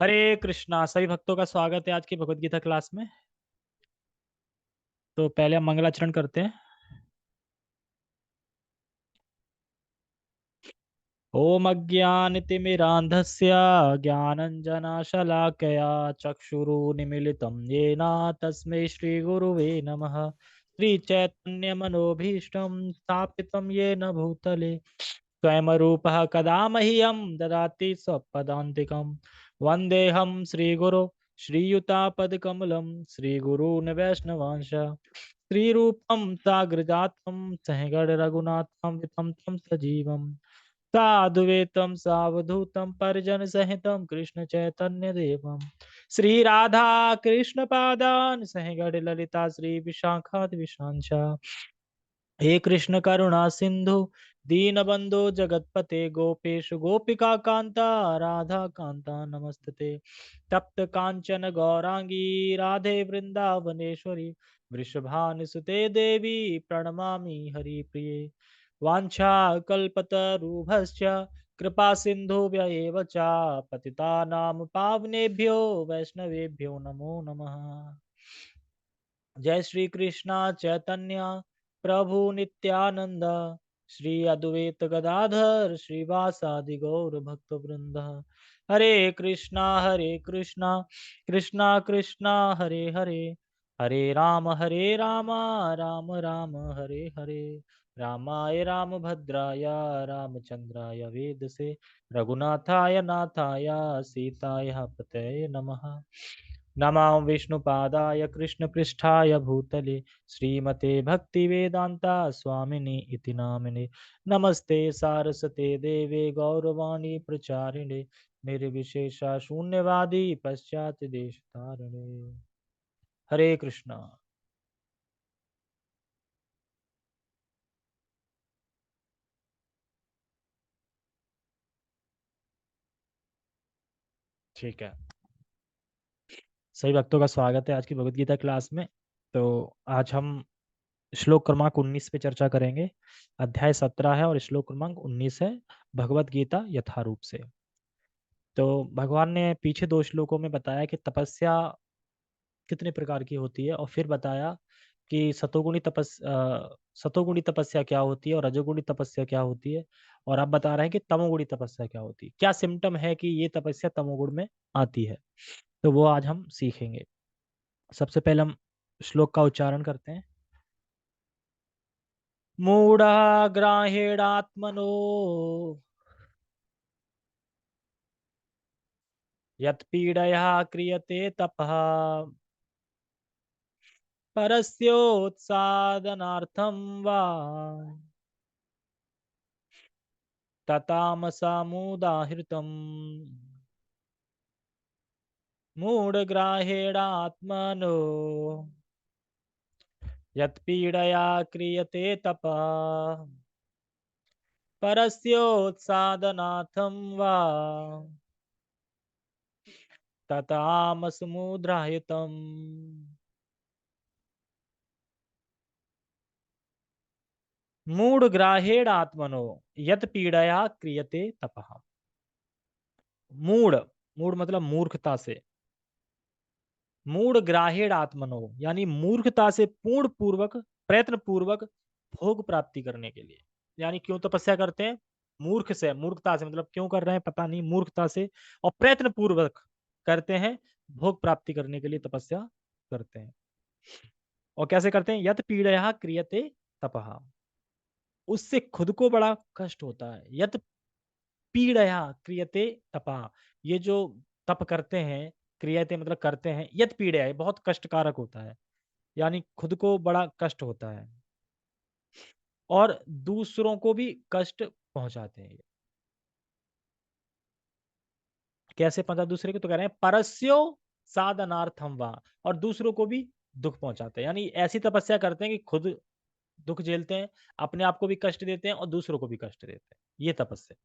हरे कृष्णा। सभी भक्तों का स्वागत है आज की भगवत गीता क्लास में। तो पहले हम मंगलाचरण करते हैं। ओम अज्ञानतिमिरान्धस्य ज्ञानञ्जनशलाकया चक्षुरुन्मीलितं येन तस्मै श्रीगुरुवे नमः। श्रीचैतन्यमनोभीष्टं स्थापितं येन भूतले स्वयं रूपः कदा मह्यं ददाति स्वपदान्तिकं। वन्देऽहं श्रीगुरो श्रीयुतापदकमलं श्रीगुरून् वैष्णवांश श्रीरूपं साग्रजातं सहगण रघुनाथं वितं तं सजीवम् साधुवेतं सावधूतं परिजन सहितं कृष्ण चैतन्य देवम श्री राधा कृष्ण पादान सहगण ललिता श्री विशाखात विशांचा। हे कृष्ण करुणा सिंधु दीनबंधु जगतपते गोपेश गोपिका कांता राधा कांता नमस्तते। तप्त कांचन गौरांगी राधे वृंदावनेश्वरी वृषभानुसुते देवी प्रणमामि हरिप्रिये। वाञ्छा कल्पतरुभ्यश्च कृपा सिन्धुभ्य एव च पतितानां पावनेभ्यो वैष्णवेभ्यो नमो नमः। जय श्री कृष्णा चैतन्य प्रभु नित्यानंद श्री अद्वैत गदाधर श्रीवासादि गौर भक्त वृंद। हरे कृष्णा कृष्णा कृष्णा हरे हरे हरे राम राम राम हरे हरे। रामाय रामभद्राय रामचंद्राय वेदसे रघुनाथाय नाथाय सीताय पतये नमः। नमो विष्णुपादाय कृष्णपृष्ठाय भूतले श्रीमते भक्तिवेदांता स्वामिनि इति नामिने। नमस्ते सारस्वते देवे गौरवाणी प्रचारिणे निर्विशेषा शून्यवादी पश्चात देश तारिणे। हरे कृष्णा। ठीक है, सभी भक्तों का स्वागत है आज की भगवत गीता क्लास में। तो आज हम श्लोक क्रमांक 19 पे चर्चा करेंगे। अध्याय 17 है और श्लोक क्रमांक 19 है, भगवत गीता यथारूप से। तो भगवान ने पीछे दो श्लोकों में बताया कि तपस्या कितने प्रकार की होती है और फिर बताया कि सतोगुणी तपस्या क्या होती है और रजोगुणी तपस्या क्या होती है। और आप बता रहे हैं कि तमोगुणी तपस्या क्या होती है, क्या सिम्टम है कि ये तपस्या तमोगुण में आती है। तो वो आज हम सीखेंगे। सबसे पहले हम श्लोक का उच्चारण करते हैं। मूढ़ा ग्राहेणात्मनो यत्पीडया क्रियते तपः परस्योत्सादनार्थं वा ततामसामुदाहृतम्। मूढग्राहेणात्मनो यत्पीडया क्रियते तपः परस्योत्सादनार्थं वा ततामसमुद्राहितम्। मूढ़ग्राहेण आत्मनो यत पीड़या क्रियते तपः। मूढ़, मूढ़ मतलब मूर्खता से। मूढ़ ग्राहेण आत्मनो यानी मूर्खता से पूर्ण पूर्वक प्रयत्न पूर्वक भोग प्राप्ति करने के लिए। यानी क्यों तपस्या करते हैं? मूर्ख से, मूर्खता से मतलब क्यों कर रहे हैं पता नहीं, मूर्खता से और प्रयत्न पूर्वक करते हैं, भोग प्राप्ति करने के लिए तपस्या करते हैं। और कैसे करते हैं? यत पीड़या क्रियते तपः, उससे खुद को बड़ा कष्ट होता है। यत पीड़या क्रियते तपा, ये जो तप करते हैं, क्रियते मतलब करते हैं, यत पीड़या ये बहुत कष्टकारक होता है, यानी खुद को बड़ा कष्ट होता है और दूसरों को भी कष्ट पहुंचाते हैं ये। कैसे पहुंचा दूसरे को? तो कह रहे हैं परस्यो साधनार्थम वा, और दूसरों को भी दुख पहुंचाते हैं। यानी ऐसी तपस्या करते हैं कि खुद दुख झेलते हैं, अपने आप को भी कष्ट देते हैं और दूसरों को भी कष्ट देते हैं। ये तपस्या,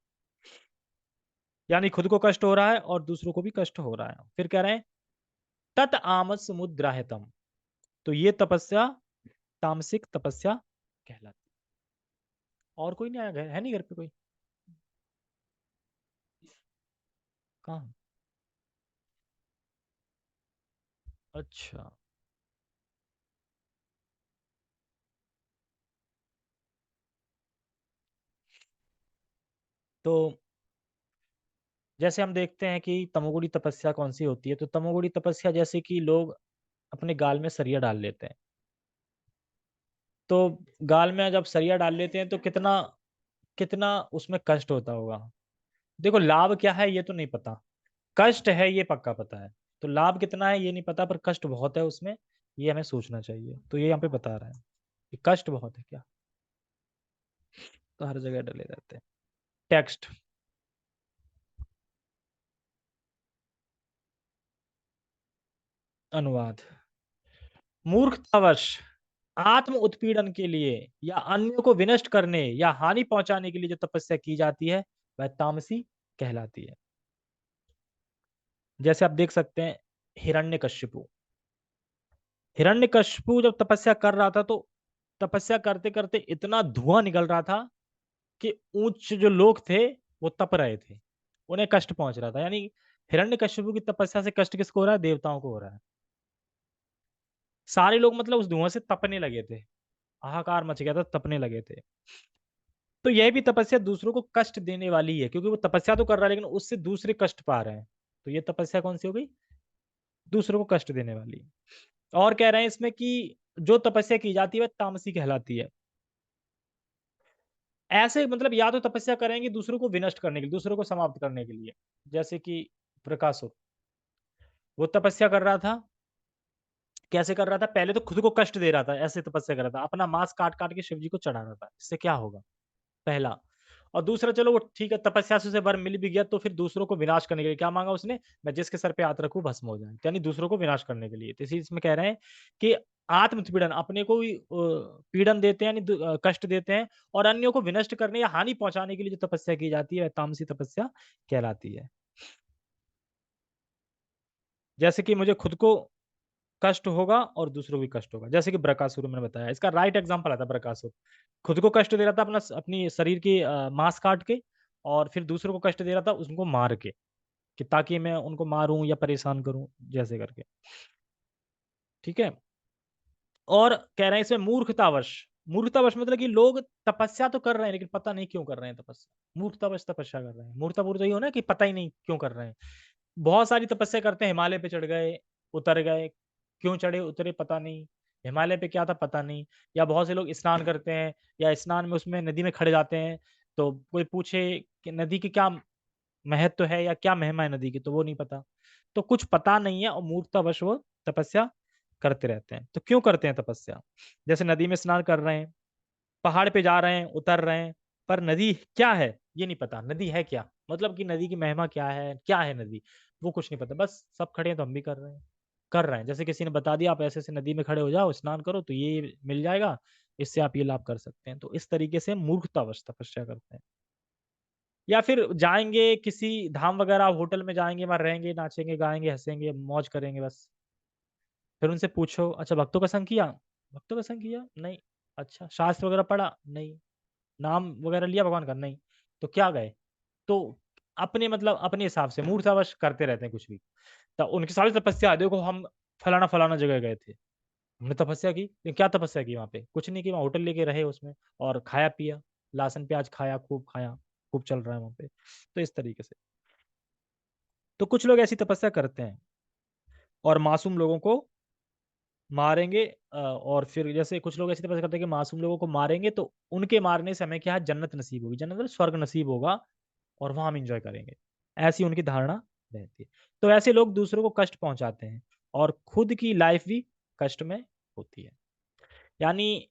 यानी खुद को कष्ट हो रहा है और दूसरों को भी कष्ट हो रहा है। फिर कह रहे हैं तत आमस समुद्राहितम, तो ये तपस्या तामसिक तपस्या कहलाती है। और कोई नहीं आया? घर है नहीं, घर पे कोई? कहाँ? अच्छा। तो जैसे हम देखते हैं कि तमोगुणी तपस्या कौन सी होती है, तो तमोगुणी तपस्या जैसे कि लोग अपने गाल में सरिया डाल लेते हैं। तो गाल में जब सरिया डाल लेते हैं तो कितना कितना उसमें कष्ट होता होगा। देखो लाभ क्या है ये तो नहीं पता, कष्ट है ये पक्का पता है। तो लाभ कितना है ये नहीं पता, पर कष्ट बहुत है उसमें, ये हमें सोचना चाहिए। तो ये यहाँ पे बता रहा है कि कष्ट बहुत है क्या, तो हर जगह डले रहते हैं। टेक्स्ट। अनुवाद। मूर्खतावश आत्म उत्पीड़न के लिए या अन्य को विनष्ट करने या हानि पहुंचाने के लिए जो तपस्या की जाती है वह तामसी कहलाती है। जैसे आप देख सकते हैं हिरण्यकश्यपु। हिरण्यकश्यपु जब तपस्या कर रहा था तो तपस्या करते करते इतना धुआं निकल रहा था कि उच्च जो लोग थे वो तप रहे थे, उन्हें कष्ट पहुंच रहा था। यानी हिरण्यकश्यपु की तपस्या से कष्ट किसको हो रहा है, देवताओं को हो रहा है। सारे लोग मतलब उस धुआं से तपने लगे थे, हाहाकार मच गया था, तपने लगे थे। तो यह भी तपस्या दूसरों को कष्ट देने वाली है, क्योंकि वो तपस्या तो कर रहा है लेकिन उससे दूसरे कष्ट पा रहे हैं। तो ये तपस्या कौन सी हो गई, दूसरों को कष्ट देने वाली। और कह रहे हैं इसमें कि जो तपस्या की जाती है वह तामसी कहलाती है। ऐसे मतलब या तो तपस्या करेंगे दूसरों को विनष्ट करने के लिए, दूसरों को समाप्त करने के लिए। जैसे कि प्रकाशो, वो तपस्या कर रहा था। कैसे कर रहा था, पहले तो खुद को कष्ट दे रहा था, ऐसे तपस्या कर रहा था, अपना मांस काट काट के शिव जी को चढ़ा रहा था। इससे क्या होगा, पहला। और दूसरा, चलो वो ठीक है, तपस्या से उसे वर मिल भी गया तो फिर दूसरों को विनाश करने के लिए क्या मांगा उसने, मैं जिसके सर पे हाथ रखूं भस्म हो जाए, यानी दूसरों को विनाश करने के लिए। तो इसी इसमें कह रहे हैं कि आत्मपीड़न, अपने को भी पीड़न देते हैं, यानी कष्ट देते हैं, और अन्यों को विनष्ट करने या हानि पहुंचाने के लिए जो तपस्या की जाती है वह तामसी तपस्या कहलाती है। जैसे कि मुझे खुद को कष्ट होगा और दूसरों को भी कष्ट होगा, जैसे कि बृकासुर मैंने बताया, इसका राइट एग्जांपल आता है बृकासुर। खुद को कष्ट दे रहा था अपनी शरीर की मांस काट के, और फिर दूसरों को कष्ट दे रहा था उनको मार के, कि ताकि मैं उनको मारूं या परेशान करूं, जैसे करके। ठीक है। और कह रहे हैं इसमें मूर्खतावश। मूर्खतावश मतलब कि लोग तपस्या तो कर रहे हैं लेकिन पता नहीं क्यों कर रहे हैं तपस्या, मूर्खतावश तपस्या कर रहे हैं। मूर्खतापूर्ण तो ये हो ना कि पता ही नहीं क्यों कर रहे हैं। बहुत सारी तपस्या करते हैं, हिमालय पे चढ़ गए, उतर गए, क्यों चढ़े उतरे पता नहीं, हिमालय पे क्या था पता नहीं। या बहुत से लोग स्नान करते हैं, या स्नान में उसमें नदी में खड़े जाते हैं, तो कोई पूछे कि नदी की क्या महत्व है या क्या महिमा है नदी की, तो वो नहीं पता। तो कुछ पता नहीं है और मूर्खतावश वो तपस्या करते रहते हैं। तो क्यों करते हैं तपस्या, जैसे नदी में स्नान कर रहे हैं, पहाड़ पे जा रहे हैं, उतर रहे हैं, पर नदी क्या है ये नहीं पता, नदी है क्या, मतलब कि नदी की महिमा क्या है नदी, वो कुछ नहीं पता। बस सब खड़े हैं तो हम भी कर रहे हैं। जैसे किसी ने बता दिया आप ऐसे ऐसे नदी में खड़े हो जाओ, स्नान करो तो ये मिल जाएगा, इससे आप ये लाभ कर सकते हैं। तो इस तरीके से मूर्खतावश तपस्या करते हैं। या फिर जाएंगे किसी धाम वगैरह, होटल में जाएंगे, वहां रहेंगे, नाचेंगे गाएंगे हंसेंगे मौज करेंगे बस। फिर उनसे पूछो, अच्छा भक्तों का संग किया, भक्तों का संग किया नहीं, अच्छा शास्त्र वगैरह पढ़ा नहीं, नाम वगैरह लिया भगवान का नहीं, तो क्या गए। तो अपने मतलब अपने हिसाब से मूर्खतावश करते रहते हैं कुछ भी। तो उनकी सारी तपस्या है, देखो हम फलाना फलाना जगह गए थे, हमने तपस्या की, लेकिन क्या तपस्या की वहां पे, कुछ नहीं की, वहां होटल लेके रहे उसमें, और खाया पिया, लहसुन प्याज खाया, खूब चल रहा है वहां पे। तो इस तरीके से तो कुछ लोग ऐसी तपस्या करते हैं और मासूम लोगों को मारेंगे। और फिर जैसे कुछ लोग ऐसी तपस्या करते हैं कि मासूम लोगों को मारेंगे तो उनके मारने से हमें क्या है, जन्नत नसीब होगी, जन्नत मतलब स्वर्ग नसीब होगा, और वहां हम इंजॉय करेंगे। ऐसी उनकी धारणा रहती है। तो ऐसे लोग दूसरों को कष्ट पहुंचाते हैं और खुद की लाइफ भी कष्ट में होती है। यानी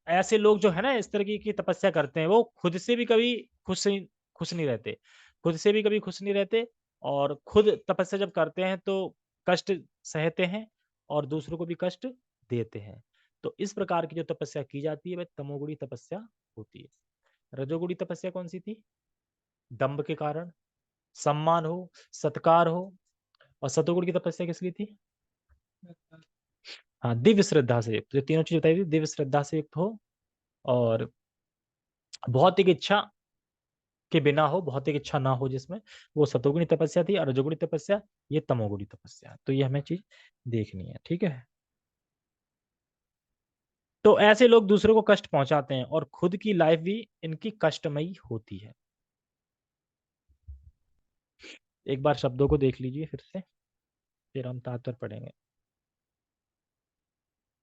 ऐसे लोग जो है ना इस तरह की तपस्या करते हैं, वो खुद से भी कभी खुश नहीं रहते, खुद से भी कभी खुश नहीं रहते, और खुद तपस्या जब करते हैं तो कष्ट सहते हैं और दूसरों को भी कष्ट देते हैं। तो इस प्रकार की जो तपस्या की जाती है वह तमोगुणी तपस्या होती है। रजोगुणी तपस्या कौन सी थी, दंभ के कारण, सम्मान हो, सत्कार हो। और सतोगुण की तपस्या किस लिए थी, हाँ दिव्य श्रद्धा से युक्त, जो तीनों चीज बताई थी, दिव्य श्रद्धा से युक्त हो, और भौतिक इच्छा के बिना हो, भौतिक इच्छा ना हो जिसमें, वो सतोगुणी तपस्या थी। और रजोगुणी तपस्या ये तमोगुणी तपस्या। तो ये हमें चीज देखनी है, ठीक है। तो ऐसे लोग दूसरों को कष्ट पहुंचाते हैं और खुद की लाइफ भी इनकी कष्टमयी होती है। एक बार शब्दों को देख लीजिए फिर से, फिर हम तात्पर्य पढ़ेंगे।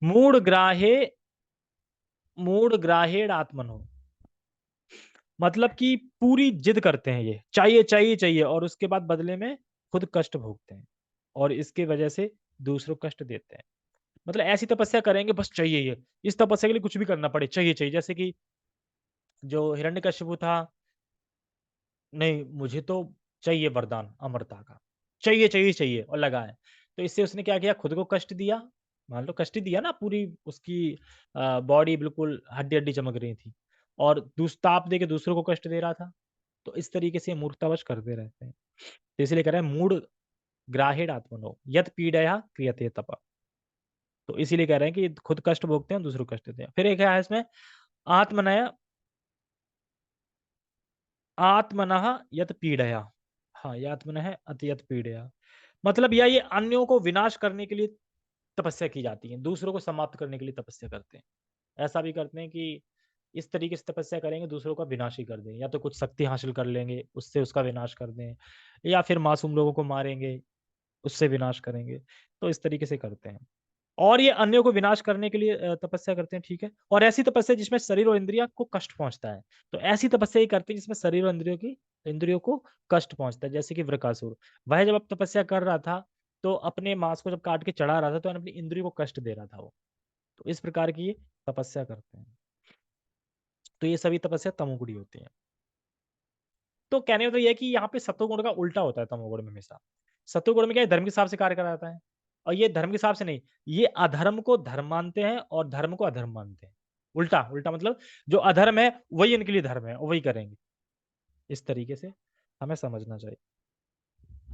मूढ़ ग्राहे, मूढ़ ग्राहेण आत्मनो, मतलब कि पूरी जिद करते हैं, ये चाहिए चाहिए चाहिए, और उसके बाद बदले में खुद कष्ट भोगते हैं और इसके वजह से दूसरों को कष्ट देते हैं। मतलब ऐसी तपस्या करेंगे बस चाहिए ये, इस तपस्या के लिए कुछ भी करना पड़े, चाहिए चाहिए। जैसे कि जो हिरण्यकशिपु था, नहीं मुझे तो चाहिए वरदान अमरता का, चाहिए चाहिए चाहिए, और लगाए। तो इससे उसने क्या किया, खुद को कष्ट दिया, मान लो कष्ट ही दिया ना, पूरी उसकी बॉडी बिल्कुल हड्डी हड्डी चमक रही थी, और ताप दे के दूसरों को कष्ट दे रहा था। तो इस तरीके से मूर्खतावश करते रहते हैं। तो इसलिए कह रहे हैं मूढ़ ग्राहेण आत्मनो यत पीड़या क्रियते तप। तो इसीलिए कह रहे हैं कि खुद कष्ट भोगते हैं, दूसरों को कष्ट देते हैं। फिर एक है इसमें आत्मनय, आत्मनः यत पीड़या, हाँ ये आत्मनः अति यत पीड़या, मतलब या ये अन्यों को विनाश करने के लिए तपस्या की जाती है, दूसरों को समाप्त करने के लिए तपस्या करते हैं। ऐसा भी करते हैं कि इस तरीके से तपस्या करेंगे दूसरों का विनाश ही कर दें, या तो कुछ शक्ति हासिल कर लेंगे उससे उसका विनाश कर दें, या फिर मासूम लोगों को मारेंगे उससे विनाश करेंगे। तो इस तरीके से करते हैं, और ये अन्यों को विनाश करने के लिए तपस्या करते हैं, ठीक है। और ऐसी तपस्या जिसमें शरीर और इंद्रिया को कष्ट पहुंचता है, तो ऐसी तपस्या ही करते हैं जिसमें शरीर और इंद्रियों को कष्ट पहुंचता है। जैसे कि वृकासुर, वह जब अब तपस्या कर रहा था, तो अपने मांस को जब काट के चढ़ा रहा था, तो अपनी इंद्रियों को कष्ट दे रहा था वो। तो इस प्रकार की ये तपस्या करते हैं। तो ये सभी तपस्या तमोगुणी होती है। तो कहने का मतलब यह है कि यहाँ पे सत्वगुण का उल्टा होता है तमोगुण में हमेशा। सत्वगुण में क्या है, धर्म के हिसाब से कार्य करा जाता है, और ये धर्म के हिसाब से नहीं, ये अधर्म को धर्म मानते हैं और धर्म को अधर्म मानते हैं। उल्टा उल्टा मतलब जो अधर्म है वही इनके लिए धर्म है और वही करेंगे। इस तरीके से हमें समझना चाहिए,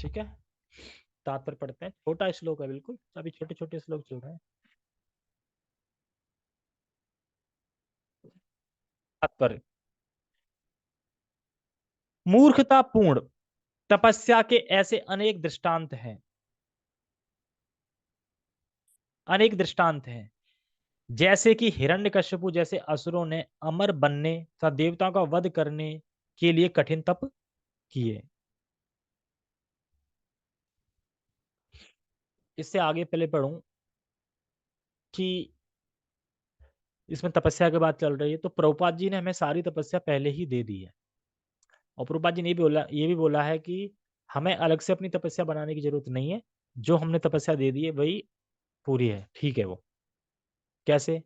ठीक है। तात्पर्य पढ़ते हैं, छोटा श्लोक है बिल्कुल, अभी छोटे छोटे श्लोक चल रहे हैं। तात्पर्य, मूर्खतापूर्ण तपस्या के ऐसे अनेक दृष्टांत हैं, अनेक दृष्टांत हैं। जैसे कि हिरण्यकश्यपु जैसे असुरों ने अमर बनने तथा देवताओं का वध करने के लिए कठिन तप किए। इससे आगे पहले पढ़ूं कि इसमें तपस्या की बात चल रही है, तो प्रभुपाद जी ने हमें सारी तपस्या पहले ही दे दी है। और प्रभुपाद जी ने ये भी बोला है कि हमें अलग से अपनी तपस्या बनाने की जरूरत नहीं है, जो हमने तपस्या दे दी है वही पूरी है, ठीक है वो। कैसे?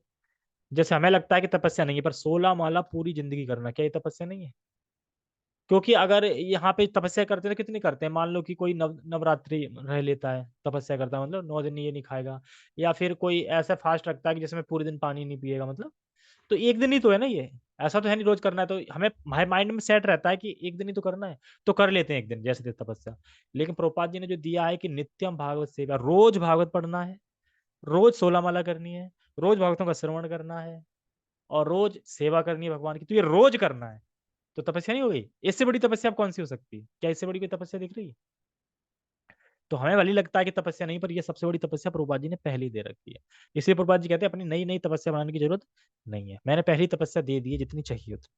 जैसे हमें लगता है कि तपस्या नहीं है, पर 16 माला पूरी जिंदगी करना क्या ये तपस्या नहीं है? क्योंकि अगर यहाँ पे तपस्या करते हैं तो कितनी करते हैं, मान लो कि कोई नवरात्रि रह लेता है, तपस्या करता है, मतलब 9 दिन ये नहीं खाएगा, या फिर कोई ऐसा फास्ट रखता है कि जिसमें पूरे दिन पानी नहीं पिएगा, मतलब तो एक दिन ही तो है ना ये, ऐसा तो है नहीं रोज करना है। तो हमें हमारे माइंड में सेट रहता है कि एक दिन ही तो करना है, तो कर लेते हैं एक दिन जैसे तपस्या। लेकिन प्रभुपाद जी ने जो दिया है कि नित्यम भागवत सेवा, रोज भागवत पढ़ना है, रोज 16 माला करनी है, रोज भागवतों का श्रवण करना है, और रोज सेवा करनी है भगवान की, तो ये रोज करना है। तो तपस्या नहीं हो गई? इससे बड़ी तपस्या अब कौन सी हो सकती है? क्या इससे बड़ी कोई तपस्या दिख रही है? तो हमें भले लगता है कि तपस्या नहीं, पर ये सबसे बड़ी तपस्या प्रभुपाद जी ने पहले ही दे रखी है। इसलिए प्रभुपाद जी कहते हैं अपनी नई नई तपस्या बनाने की जरूरत नहीं है, मैंने पहली तपस्या दे दी है जितनी चाहिए उतनी।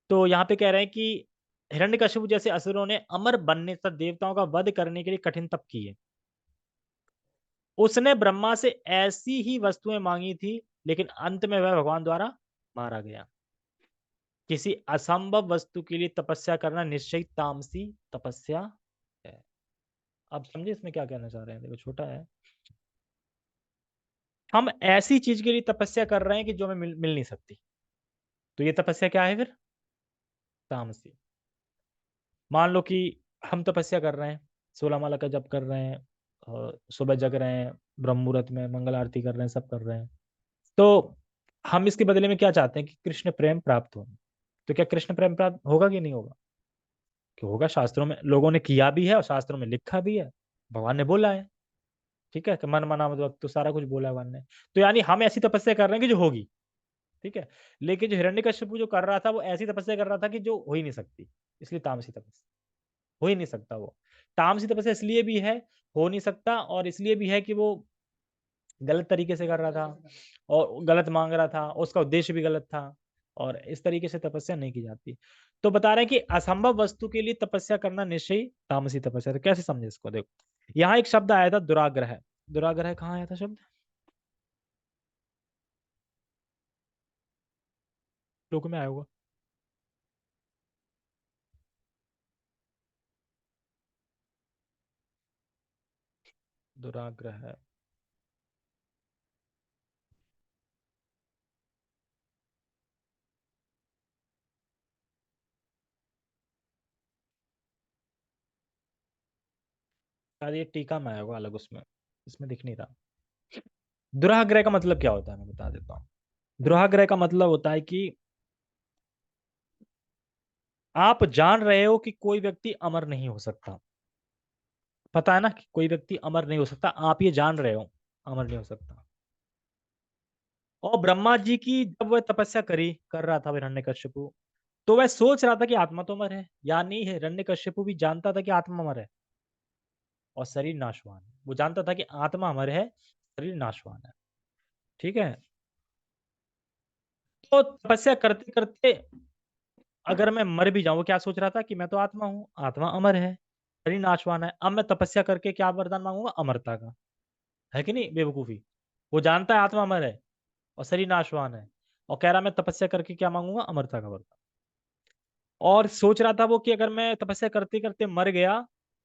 तो यहाँ पे कह रहे हैं कि हिरण्यकशिपु जैसे असुरों ने अमर बनने तथा देवताओं का वध करने के लिए कठिन तप किए। उसने ब्रह्मा से ऐसी ही वस्तुएं मांगी थी, लेकिन अंत में वह भगवान द्वारा मारा गया। किसी असंभव वस्तु के लिए तपस्या करना निश्चय तामसी तपस्या है। अब समझे इसमें क्या कहना चाह रहे हैं? देखो छोटा है, हम ऐसी चीज के लिए तपस्या कर रहे हैं कि जो हमें मिल नहीं सकती, तो ये तपस्या क्या है फिर? तामसी। मान लो कि हम तपस्या कर रहे हैं, 16 माला का जप कर रहे हैं, और सुबह जग रहे हैं, ब्रह्म मुहूर्त में मंगल आरती कर रहे हैं, सब कर रहे हैं। तो हम इसके बदले में क्या चाहते हैं कि कृष्ण प्रेम प्राप्त हो। तो क्या कृष्ण प्रेम प्राप्त होगा कि नहीं होगा? कि होगा, शास्त्रों में लोगों ने किया भी है और शास्त्रों में लिखा भी है, भगवान ने बोला है, ठीक है, कि मन मना मत वक्त, तो सारा कुछ बोला है भगवान ने। तो यानी हम ऐसी तपस्या कर रहे हैं कि जो होगी, ठीक है। लेकिन जो हिरण्यकश्यप जो कर रहा था वो ऐसी तपस्या कर रहा था कि जो हो ही नहीं सकती, इसलिए तामसी तपस्या। हो ही नहीं सकता वो। तामसी तपस्या इसलिए भी है, हो नहीं सकता, और इसलिए भी है कि वो गलत तरीके से कर रहा था और गलत मांग रहा था, उसका उद्देश्य भी गलत था, और इस तरीके से तपस्या नहीं की जाती। तो बता रहे हैं कि असंभव वस्तु के लिए तपस्या करना निश्चय ही तामसी तपस्या। तो कैसे समझे इसको? देखो, यहाँ एक शब्द आया था दुराग्रह। दुराग्रह कहाँ आया था शब्द? श्लोक में आया होगा। दुराग्रह। शायद ये टीका में आया होगा अलग उसमें, इसमें दिख नहीं रहा। दुराग्रह का मतलब क्या होता है, मैं बता देता हूँ। दुराग्रह का मतलब होता है कि आप जान रहे हो कि कोई व्यक्ति अमर नहीं हो सकता। पता है ना कि कोई व्यक्ति अमर नहीं हो सकता, आप ये जान रहे हो अमर नहीं हो सकता। और ब्रह्मा जी की जब वह तपस्या कर रहा था हिरण्यकश्यपु, तो वह सोच रहा था कि आत्मा तो अमर है, यानी हिरण्यकश्यपु भी जानता था कि आत्मा अमर है और शरीर नाशवान है। वो जानता था कि आत्मा अमर है, शरीर नाशवान है। ठीक है। तो तपस्या करते करते अगर मैं मर भी जाऊं, वो क्या सोच रहा था कि मैं तो आत्मा हूँ, आत्मा अमर है, शरीर नाशवान है, अब मैं तपस्या करके क्या वरदान मांगूंगा? अमरता का। है कि नहीं बेवकूफी? वो जानता है आत्मा अमर है और शरीर नाशवान है, और कह रहा मैं तपस्या करके क्या मांगूंगा? अमरता का वरदान। और सोच रहा था वो कि अगर मैं तपस्या करते करते मर गया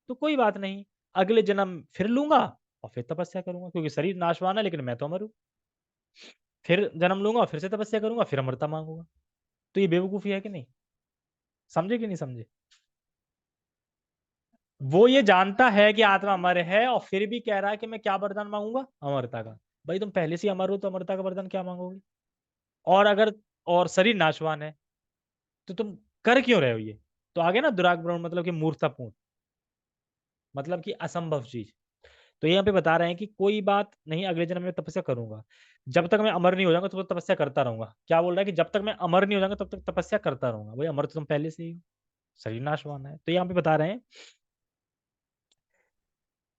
तो कोई बात नहीं, अगले जन्म फिर लूंगा और फिर तपस्या करूंगा, क्योंकि शरीर नाशवान है लेकिन मैं तो अमर हूं। फिर जन्म लूंगा और फिर से तपस्या करूंगा, फिर अमरता मांगूंगा। तो ये बेवकूफी है कि नहीं? समझे कि नहीं समझे? वो ये जानता है कि आत्मा अमर है और फिर भी कह रहा है कि मैं क्या वरदान मांगूंगा? अमरता का। भाई तुम पहले से ही अमर हो तो अमरता का वरदान क्या मांगोगे? और अगर और शरीर नाशवान है तो तुम कर क्यों रहे हो ये? तो आगे ना दुराग्रह मतलब कि मूर्खतापूर्ण, मतलब कि असंभव चीज। तो यहाँ पे बता रहे हैं कि कोई बात नहीं, अगले जन्म में तपस्या करूंगा। जब तक मैं अमर नहीं हो जाऊंगा तब तक तपस्या करता रहूंगा। क्या बोल रहा है कि जब तक मैं अमर नहीं हो जाऊंगा तब तक तपस्या करता रहूंगा। भाई अमर तो तुम पहले से ही हो, शरीर नाशवान है। तो यहाँ पे बता रहे हैं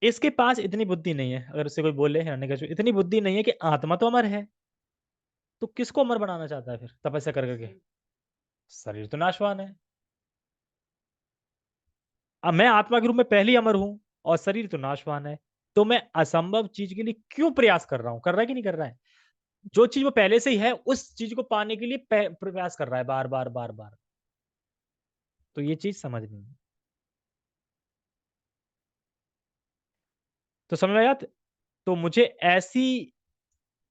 इसके पास इतनी बुद्धि नहीं है। अगर उससे कोई बोले हिरण्यकश्यप इतनी बुद्धि नहीं है कि आत्मा तो अमर है, तो किसको अमर बनाना चाहता है फिर तपस्या कर करके? शरीर तो नाशवान है। अब मैं आत्मा के रूप में पहले ही अमर हूं और शरीर तो नाशवान है, तो मैं असंभव चीज के लिए क्यों प्रयास कर रहा हूं? कर रहा है कि नहीं कर रहा है? जो चीज वो पहले से ही है उस चीज को पाने के लिए प्रयास कर रहा है बार बार बार बार। तो ये चीज समझ नहीं है। तो समझ में आया? तो मुझे ऐसी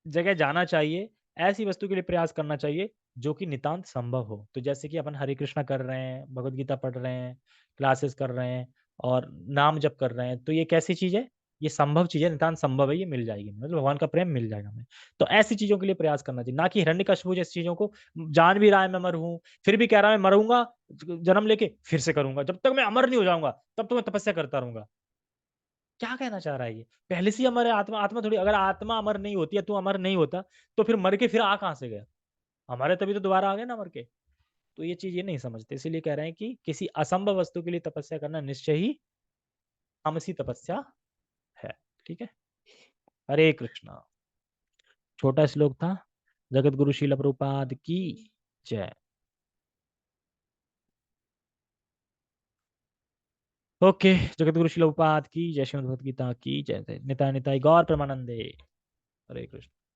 जगह जाना चाहिए, ऐसी वस्तु के लिए प्रयास करना चाहिए जो कि नितांत संभव हो। तो जैसे कि अपन हरे कृष्णा कर रहे हैं, भगवत गीता पढ़ रहे हैं, क्लासेस कर रहे हैं और नाम जप कर रहे हैं, तो ये कैसी चीज है? ये संभव चीज है, नितांत संभव है, ये मिल जाएगी, मतलब भगवान का प्रेम मिल जाएगा हमें। तो ऐसी चीजों के लिए प्रयास करना चाहिए, ना कि हिरण्यकश्यप जैसी चीजों को। जान भी रहा है मैं अमर हूं, फिर भी कह रहा है मैं मरूंगा, जन्म लेके फिर से करूंगा, जब तक मैं अमर नहीं हो जाऊंगा तब तक मैं तपस्या करता रहूंगा। क्या कहना चाह रहा है ये? पहले से ही अमर है आत्मा। आत्मा थोड़ी, अगर आत्मा अमर नहीं होती है, तू अमर नहीं होता, तो फिर मर के फिर आ कहां से गया? हमारे तभी तो दोबारा आ गए ना मर के। तो ये चीज ये नहीं समझते, इसीलिए कह रहे हैं कि किसी असंभव वस्तु के लिए तपस्या करना निश्चय ही तामसी तपस्या है। ठीक है। हरे कृष्णा। छोटा श्लोक था। जगत गुरु श्रील प्रभुपाद की जय। ओके। जगत गुरु श्रील प्रभुपाद की जय। श्रीमद् भगवत गीता की जय। निताय निताय गौर प्रमानंदे। हरे कृष्ण।